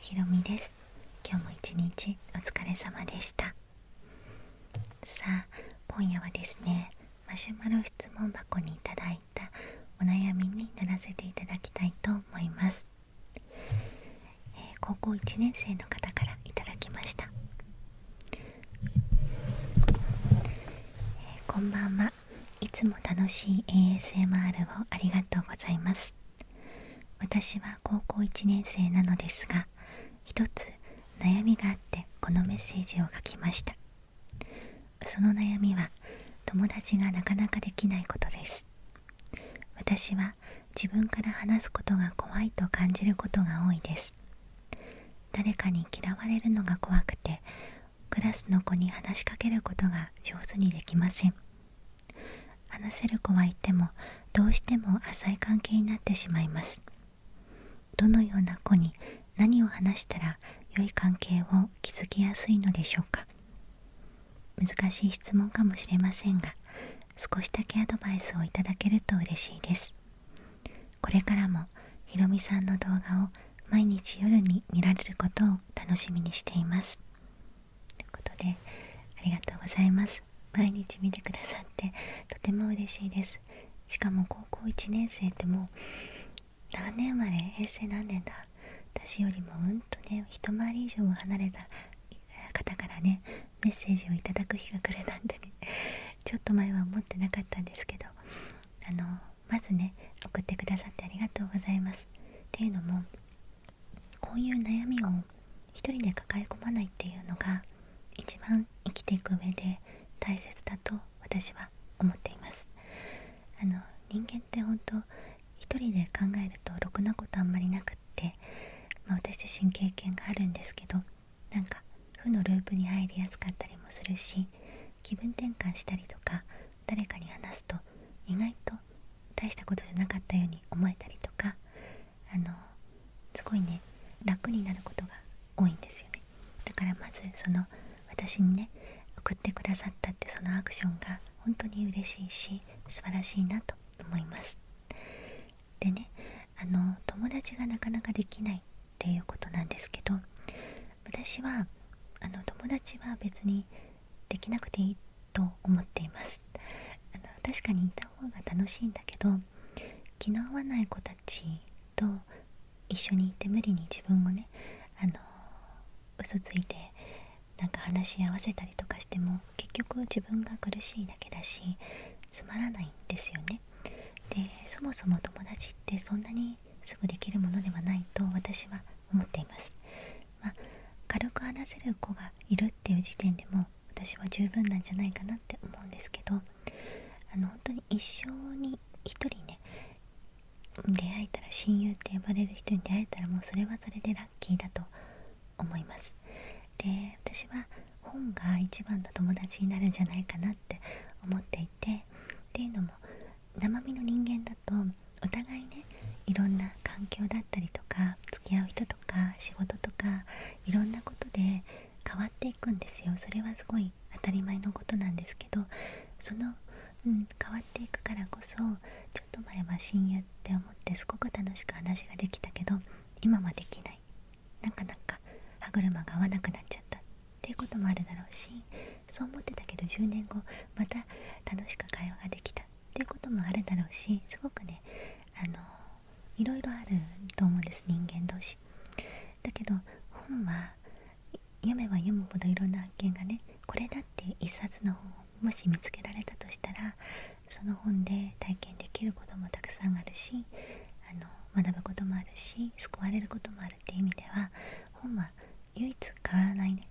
ひろみです。今日も一日お疲れ様でした。さあ、今夜はですね、マシュマロ質問箱にいただいたお悩みに乗らせていただきたいと思います。高校1年生の方からいただきました。こんばんは。いつも楽しい ASMR をありがとうございます。私は高校1年生なのですが、一つ悩みがあってこのメッセージを書きました。その悩みは友達がなかなかできないことです。私は自分から話すことが怖いと感じることが多いです。誰かに嫌われるのが怖くて、クラスの子に話しかけることが上手にできません。話せる子はいてもどうしても浅い関係になってしまいます。どのような子に何を話したら良い関係を築きやすいのでしょうか。難しい質問かもしれませんが、少しだけアドバイスをいただけると嬉しいです。これからもひろみさんの動画を毎日夜に見られることを楽しみにしています。ということで、ありがとうございます。毎日見てくださってとても嬉しいです。しかも高校1年生ってもう何年生まれ、平成何年だ、私よりも一回り以上離れた方からね、メッセージをいただく日が来るなんてね、ちょっと前は思ってなかったんですけど、まずね、送ってくださってありがとうございます。っていうのも、こういう悩みを一人で抱え込まないっていうのが一番生きていく上で大切だと私は思っています。人間って本当一人で考えるとろくなことあんまりなくって、私自身経験があるんですけど、負のループに入りやすかったりもするし、気分転換したりとか誰かに話すと意外と大したことじゃなかったように思えたりとか、すごいね、楽になることが多いんですよね。だからまず私にね、送ってくださったってそのアクションが本当に嬉しいし素晴らしいなと思います。でね、友達がなかなかできないっていうことなんですけど、私は友達は別にできなくていいと思っています。確かにいた方が楽しいんだけど、気の合わない子たちと一緒にいて無理に自分をね、嘘ついて話し合わせたりとかしても結局自分が苦しいだけだしつまらないんですよね。で、そもそも友達ってそんなにすぐできるものではないと私は思っています。軽く話せる子がいるっていう時点でも私は十分なんじゃないかなって思うんですけど、本当に一生に一人ね、出会えたら、親友って呼ばれる人に出会えたらもうそれはそれでラッキーだと思います。で、私は本が一番の友達になるんじゃないかなって思っていて、っていうのも生身の人間だとお互いね、いろんな環境だったりとか付き合う人とか仕事とかいろんなことで変わっていくんですよ。それはすごい当たり前のことなんですけど、変わっていくからこそ、ちょっと前は親友って思ってすごく楽しく話ができたけど今はできない、なかなか歯車が合わなくなっちゃったっていうこともあるだろうし、そう思ってたけど10年後また楽しく会話ができたっていうこともあるだろうし、すごくね、いろいろあると思うんです、人間同士。だけど本は読めば読むほどいろんな発見がね、これだって一冊の本をもし見つけられたとしたら、その本で体験できることもたくさんあるし、学ぶこともあるし救われることもあるっていう意味では、本は唯一変わらないね、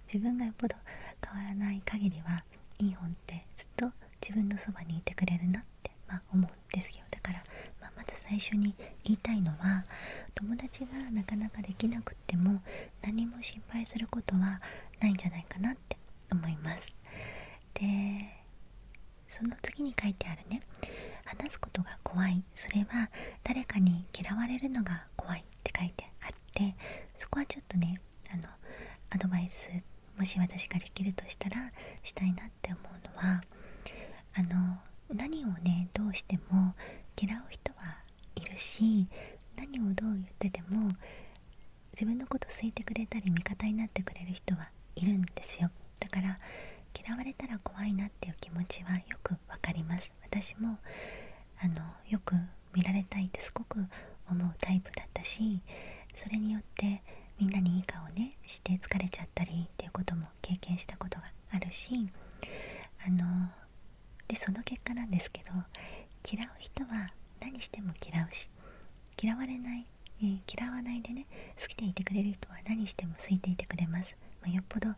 自分がよっぽど変わらない限りはいい本ってずっと自分のそばにいてくれるなって、思うんですよ。だから、まず最初に言いたいのは、友達がなかなかできなくっても何も心配することはないんじゃないかなって思います。で、その次に書いてあるね、話すことが怖い、それは誰かに嫌われるのが怖いって書いてあって、そこはちょっとね、アドバイス、もし私ができるとしたらしたいなって思うのは、何をね、どうしても嫌う人はいるし、何をどう言ってても自分のこと好いてくれたり味方になってくれる人はいるんですよ。だから嫌われたら怖いなっていう気持ちはよくわかります。私もよく見られたいってすごく思うタイプだったし、それによってみんなにいい顔ねして疲れちゃったりっていうことも経験したことがあるし、でその結果なんですけど、嫌う人は何しても嫌うし、嫌われない、嫌わないでね好きでいてくれる人は何しても好いていてくれます。よっぽど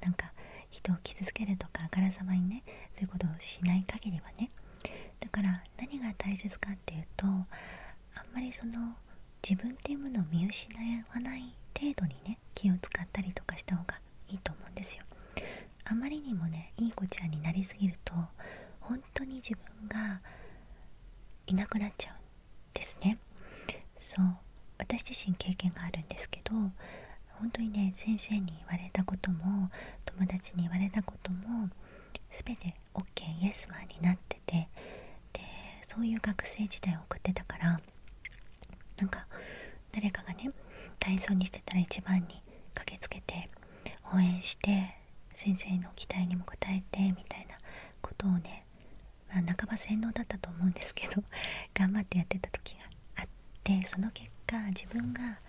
なんか人を傷つけるとかあからさまにねそういうことをしない限りはね。だから何が大切かっていうと、あんまりその自分っていうものを見失わない程度にね気を使ったりとかした方がいいと思うんですよ。あまりにもねいい子ちゃんになりすぎると本当に自分がいなくなっちゃうんですね。そう、私自身経験があるんですけど、本当にね先生に言われたことも友達に言われたことも全て OK イエスマンになってて、でそういう学生時代を送ってたから、なんか誰かがね体操にしてたら一番に駆けつけて応援して先生の期待にも応えてみたいなことをね、半ば洗脳だったと思うんですけど頑張ってやってた時があって、その結果自分が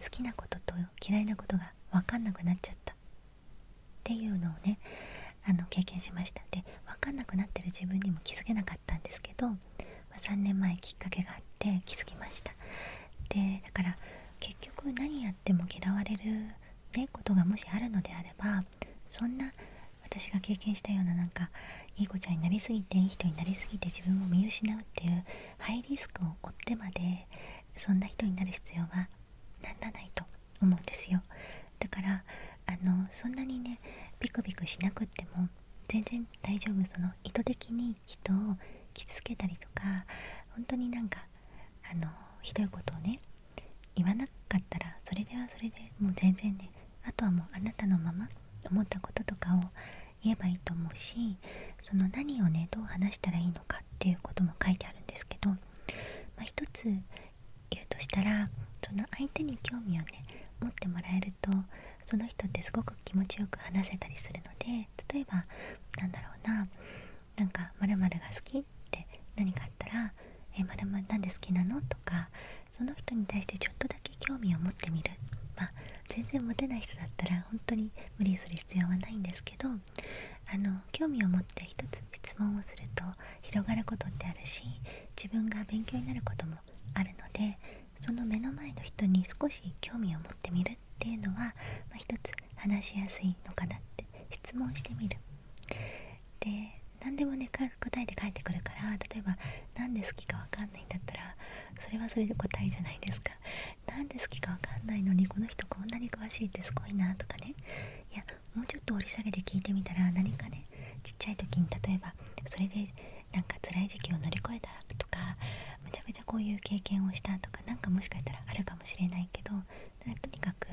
好きなことと嫌いなことが分かんなくなっちゃったっていうのをね経験しました。で分かんなくなってる自分にも気づけなかったんですけど、3年前きっかけがあって気づきました。でだから結局何やっても嫌われる、ね、ことがもしあるのであれば、そんな私が経験したようないい子ちゃんになりすぎていい人になりすぎて自分を見失うっていうハイリスクを負ってまでそんな人になる必要はならないと思うんですよ。だからそんなにねビクビクしなくっても全然大丈夫。その意図的に人を傷つけたりとか、本当にひどいことをね言わなかったらそれではそれでもう全然ね、あとはもうあなたのまま思ったこととかを言えばいいと思うし、その何をねどう話したらいいのかっていうことも書いてあるんですけど、一つ言うとしたら、その相手に興味をね持ってもらえるとその人ってすごく気持ちよく話せたりするので、例えば〇〇が好きって何かあったら〇〇なんで好きなのとか、その人に対してちょっとだけ興味を持ってみる。全然持てない人だったら本当に無理する必要はないんですけど、興味を持って一つ質問をすると広がることってあるし、自分が勉強になることもあるので、その目の前の人に少し興味を持ってみるっていうのは、一つ話しやすいのかなって。質問してみる。で何でもね答えて返ってくるから、例えばなんで好きかわかんないんだったらそれはそれで答えじゃないですか。なんで好きかわかんないのにこの人こんなに詳しいってすごいなとかね。いやもうちょっと掘り下げて聞いてみたら、何かねちっちゃい時に例えばそれで辛い時期を乗り越えたとか、めちゃくちゃこういう経験をしたとか、もしかしたらあるかもしれないけど、とにかく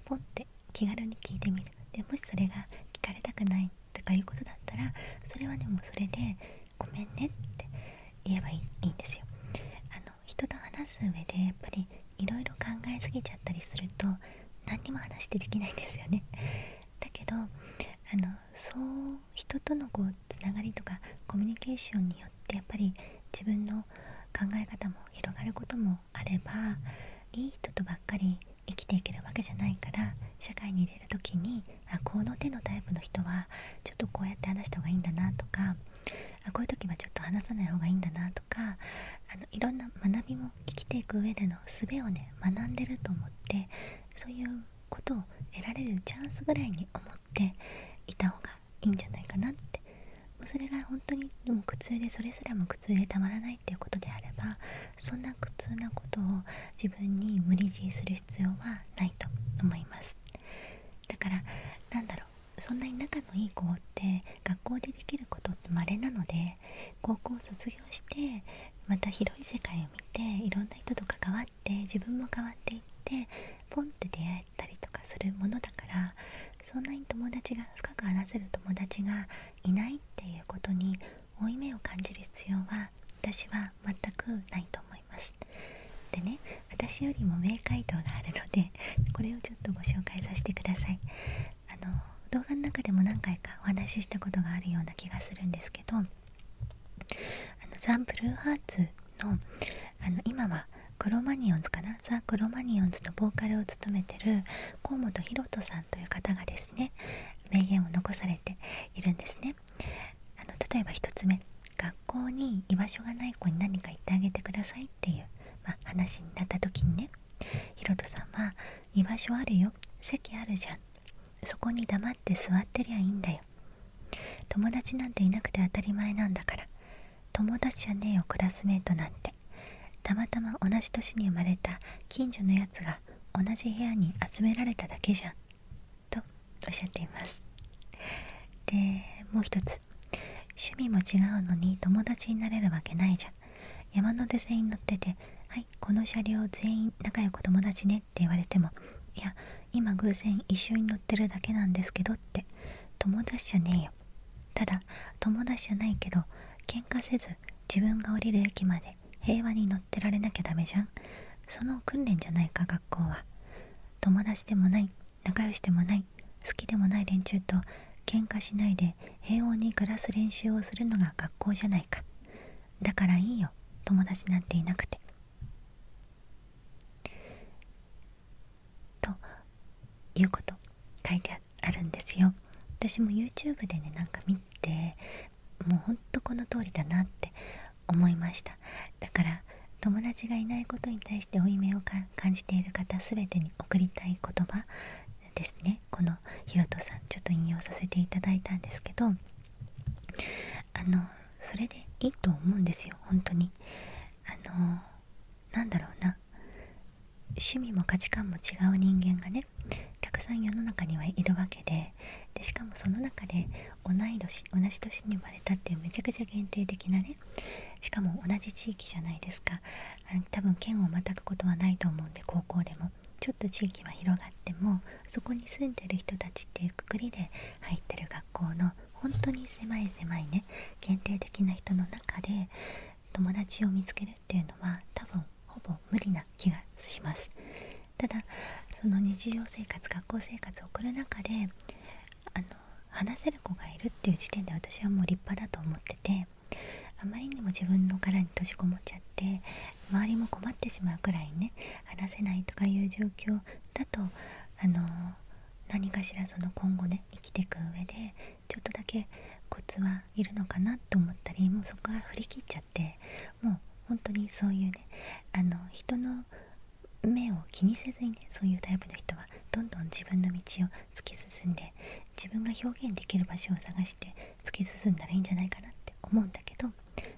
ポンって気軽に聞いてみる。でもしそれが聞かれたくないとかいうことだったら、それはもうそれでごめんねって言えばいいんですよ。人と話す上でやっぱりいろいろ考えすぎちゃったりすると何にも話してできないんですよね。だけどそう人とのつながりとかコミュニケーションによってやっぱり自分の考え方も広がることもあれば、いい人とばっかり生きていけるわけじゃないから、社会に出る時にこの手のタイプの人はちょっとこうやって話した方がいいんだなとか、こういう時はちょっと話さない方がいいんだなとか、いろんな学びも生きていく上での術をね学んでると思って、そういうことを得られるチャンスぐらいに思っていた方がいいんじゃないかなって。もうそれが本当にもう苦痛で、それすらも苦痛でたまらないっていうことであれば、そんな苦痛なことを自分に無理強いする必要はないと思います。だからそんなに仲のいい子って学校でできることって稀なので、高校を卒業してまた広い世界を見ていろんな人と関わって自分も変わっていってポンって出会えたりとかするものだから、そんなに友達が深く話せる友達がいないっていうことに負い目を感じる必要は私は全くないと思います。でね、私私よりも明回答があるので、これをちょっとご紹介させてください。動画の中でも何回かお話ししたことがあるような気がするんですけど、ザ・ブルーハーツの今はクロマニオンズかな、ザ・クロマニオンズのボーカルを務めてる河本大翔さんという方がですね、名言を残されているんですね。例えば一つ目、学校に居場所がない子に何か言ってあげてくださいっていう、話になった時にね、大翔さんは、居場所あるよ、席あるじゃん、そこに黙って座ってりゃいいんだよ、友達なんていなくて当たり前なんだから、友達じゃねえよクラスメートなんて、たまたま同じ年に生まれた近所のやつが同じ部屋に集められただけじゃんとおっしゃっています。で、もう一つ、趣味も違うのに友達になれるわけないじゃん。山手線に乗ってて、はい、この車両全員仲良く友達ねって言われても、いや、今偶然一緒に乗ってるだけなんですけどって、友達じゃねえよ。ただ、友達じゃないけど、喧嘩せず自分が降りる駅まで平和に乗ってられなきゃダメじゃん。その訓練じゃないか、学校は。友達でもない、仲良しでもない、好きでもない連中と喧嘩しないで平穏に暮らす練習をするのが学校じゃないか。だからいいよ、友達なんていなくて。ということ書いてあるんですよ。私も YouTube でね、なんか見て、もうほんとこの通りだなって思いました。だから友達がいないことに対して負い目を感じている方すべてに送りたい言葉ですね。このひろとさん、ちょっと引用させていただいたんですけど、それでいいと思うんですよ、本当に。なんだろうな、趣味も価値観も違う人間がね、たくさん世の中にはいるわけで、しかもその中で同じ年に生まれたっていうめちゃくちゃ限定的なね、しかも同じ地域じゃないですか。多分県をまたぐことはないと思うんで、高校でもちょっと地域は広がっても、そこに住んでる人たちっていうくくりで入ってる学校の本当に狭いね、限定的な人の中で友達を見つけるっていうのは多分ほぼ無理な気がします。ただ、その日常生活、学校生活を送る中で話せる子がいるっていう時点で私はもう立派だと思ってて、あまりにも自分の殻に閉じこもっちゃって周りも困ってしまうくらいね、話せないとかいう状況だと何かしらその今後ね、生きていく上でちょっとだけコツはいるのかなと思ったり、もうそこは振り切っちゃって、もう本当にそういうね、人の目を気にせずにね、そういうタイプの人はどんどん自分の道を突き進んで、自分が表現できる場所を探して突き進んだらいいんじゃないかなって思うんだけど、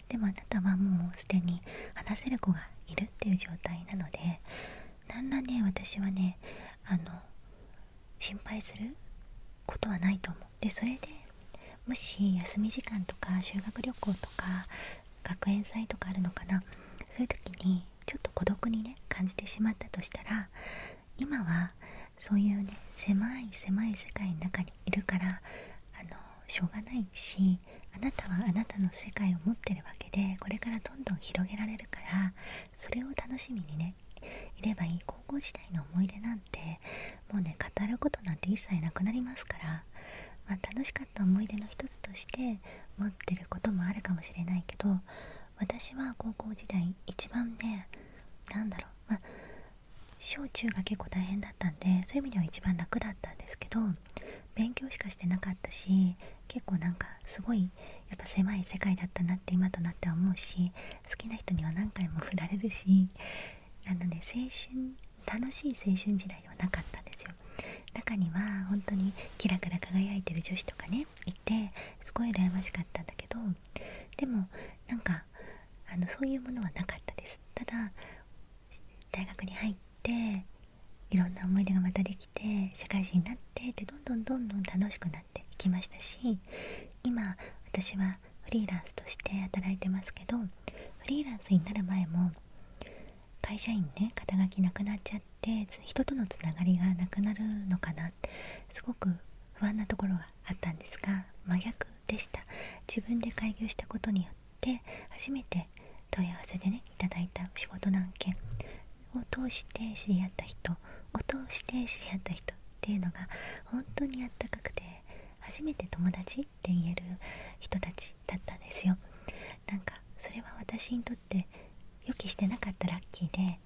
でもあなたはもうすでに話せる子がいるっていう状態なので、なんらね、私はね、心配することはないと思う。で、それでもし休み時間とか修学旅行とか学園祭とかあるのかな、そういう時にちょっと孤独にね感じてしまったとしたら、今はそういうね、狭い世界の中にいるからしょうがないし、あなたはあなたの世界を持ってるわけで、これからどんどん広げられるから、それを楽しみにねいればいい。高校時代の思い出なんてもうね、語ることなんて一切なくなりますから、楽しかった思い出の一つとして持ってることもあるかもしれないけど、私は高校時代一番ね、小中が結構大変だったんで、そういう意味では一番楽だったんですけど、勉強しかしてなかったし、結構すごいやっぱ狭い世界だったなって今となっては思うし、好きな人には何回も振られるし、青春、楽しい青春時代ではなかったんですよ。中には本当にキラキラ輝いてる女子とかねいて、すごい羨ましかったんだけど、でもそういうものはなかったです。ただ大学に入っていろんな思い出がまたできて、社会人になってってどんどん楽しくなってきましたし、今私はフリーランスとして働いてますけど、フリーランスになる前も会社員ね、肩書きなくなっちゃって人とのつながりがなくなるのかなって、すごく不安なところがあったんですが、真逆でした。自分で開業したことによって初めて問い合わせでねいただいた仕事の案件、を通して知り合った人を通して知り合った人っていうのが本当にあったかくて、初めて友達って言える人たちだったんですよ。なんかそれは私にとって予期してなかったラッキーで、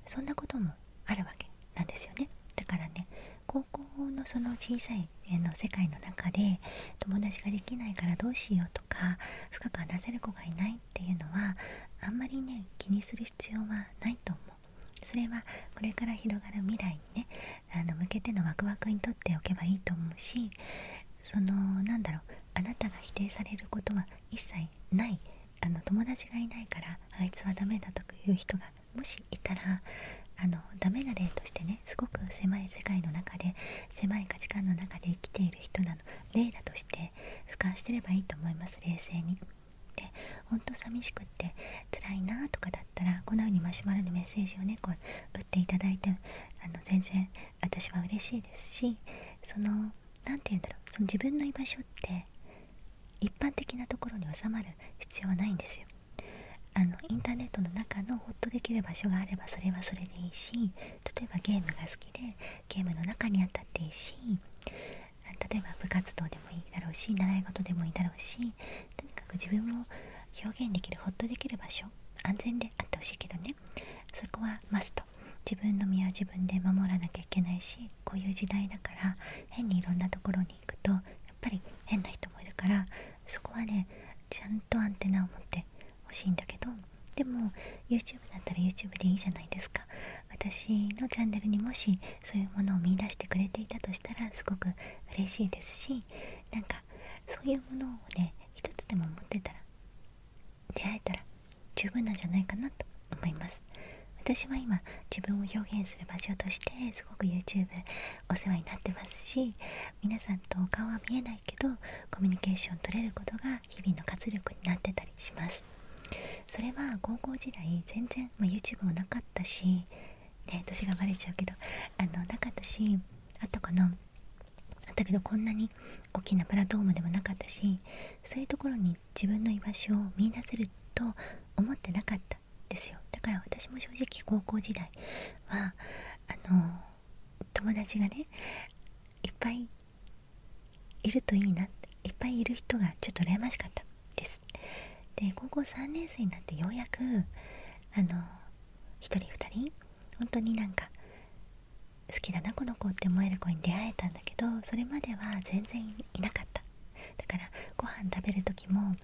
そんなこともあるわけなんですよね。だからね、高校のその小さい世界の中で友達ができないからどうしようとか、深く話せる子がいないっていうのはあんまりね気にする必要はないと思う。それはこれから広がる未来にね向けてのワクワクにとっておけばいいと思うし、あなたが否定されることは一切ない。友達がいないからあいつはダメだという人がもしいたら、ダメな例としてね、すごく狭い世界の中で狭い価値観の中で生きている人なの例だとして俯瞰してればいいと思います。冷静に。で、ほんと寂しくって辛いなとかだったら、このようにマシュマロにメッセージをね打っていただいて、全然私は嬉しいですし、その自分の居場所って一般的なところに収まる必要はないんですよ。インターネットの中のホッとできる場所があればそれはそれでいいし、例えばゲームが好きでゲームの中にあったっていいし、例えば部活動でもいいだろうし、習い事でもいいだろうし、とにかく自分を表現できる、ホッとできる場所、安全であってほしいけどね、そこはマスト。自分の身は自分で守らなきゃいけないし、こういう時代だから変にいろんなところに行くとやっぱり変な人もいるから、そこはねちゃんとアンテナを持ってほしいんだけど、でも YouTube だったら YouTube でいいじゃないですか。私のチャンネルにもしそういうものを見出してくれていたとしたらすごく嬉しいですし、そういうものをね一つでも持ってたら、出会えたら十分なんじゃないかなと思います。私は今自分を表現する場所としてすごく YouTube お世話になってますし、皆さんと顔は見えないけどコミュニケーション取れることが日々の活力になってたりします。それは高校時代全然、YouTube もなかったしね、年がバレちゃうけどなかったし、あったけどこんなに大きなプラットフォームでもなかったし、そういうところに自分の居場所を見出せると思ってなかったですよ。だから私も正直高校時代は友達がねいっぱいいるといいなって、いっぱいいる人がちょっと羨ましかったです。で、高校3年生になってようやく一人二人本当に好きだなこの子って思える子に出会えたんだけど、それまでは全然いなかった。だからご飯食べる時も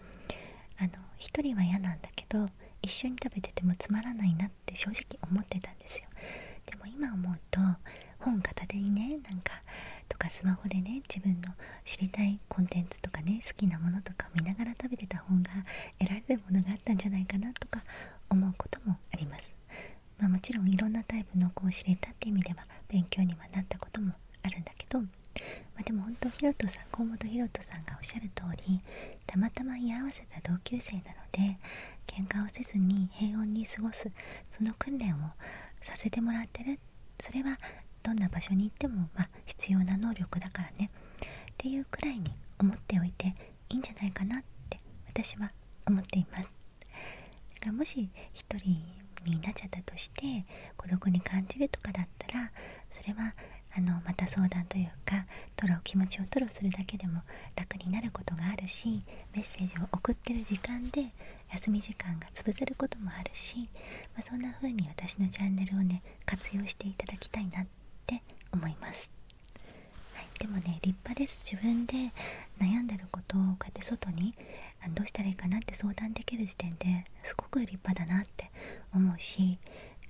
一人は嫌なんだけど一緒に食べててもつまらないなって正直思ってたんですよ。でも今思うと本片手にねとかスマホでね自分の知りたいコンテンツとかね好きなものとかを見ながら食べてた方が得られるものがあったんじゃないかなとか思うこともあります。もちろんいろんなタイプの子を知れたっていう意味では勉強にはなったこともあるんだけど、でも本当河本ひろとさんがおっしゃる通り、たまたま居合わせた同級生なので喧嘩をせずに平穏に過ごす、その訓練をさせてもらってる。それはどんな場所に行っても必要な能力だからねっていうくらいに思っておいていいんじゃないかなって私は思っています。だからもし一人になっちゃったとして孤独に感じるとかだったら、それはまた相談というか気持ちを吐露するだけでも楽になることがあるし、メッセージを送ってる時間で休み時間が潰せることもあるし、そんな風に私のチャンネルをね活用していただきたいなって思います。はい、でもね立派です。自分で悩んでることをこうやって外にどうしたらいいかなって相談できる時点ですごく立派だなって思うし、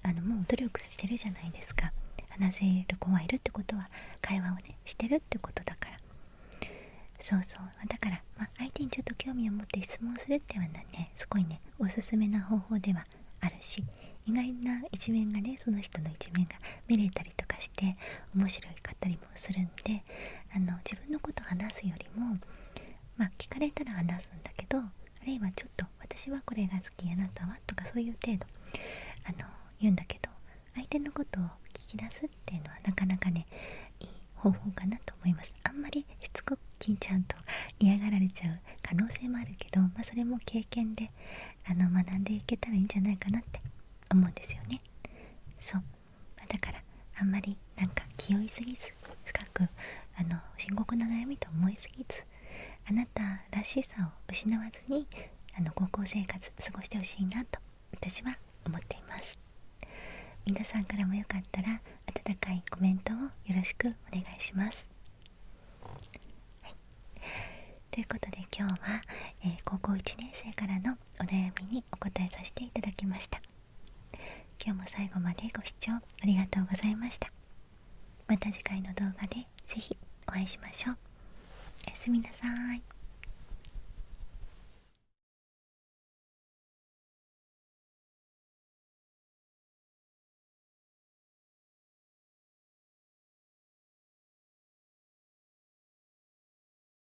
もう努力してるじゃないですか。話せる子はいるってことは会話をねしてるってことだから、だから、相手にちょっと興味を持って質問するっていうのはねすごいねおすすめな方法ではあるし、意外な一面がねその人の一面が見れたりとかして面白かったりもするんで、自分のこと話すよりも聞かれたら話すんだけど、あるいはちょっと私はこれが好き、あなたはとかそういう程度言うんだけど、相手のことを聞き出すっていうのはなかなかねいい方法かなと思います。あんまりしつこく聞いちゃうと嫌がられちゃう可能性もあるけど、それも経験で学んでいけたらいいんじゃないかなって思うんですよね。そうだからあんまりなんか気負いすぎず、深く深刻な悩みと思いすぎず、あなたらしさを失わずに高校生活過ごしてほしいなと私は思っています。皆さんからもよかったら温かいコメントをよろしくお願いします。はい、ということで今日は、高校1年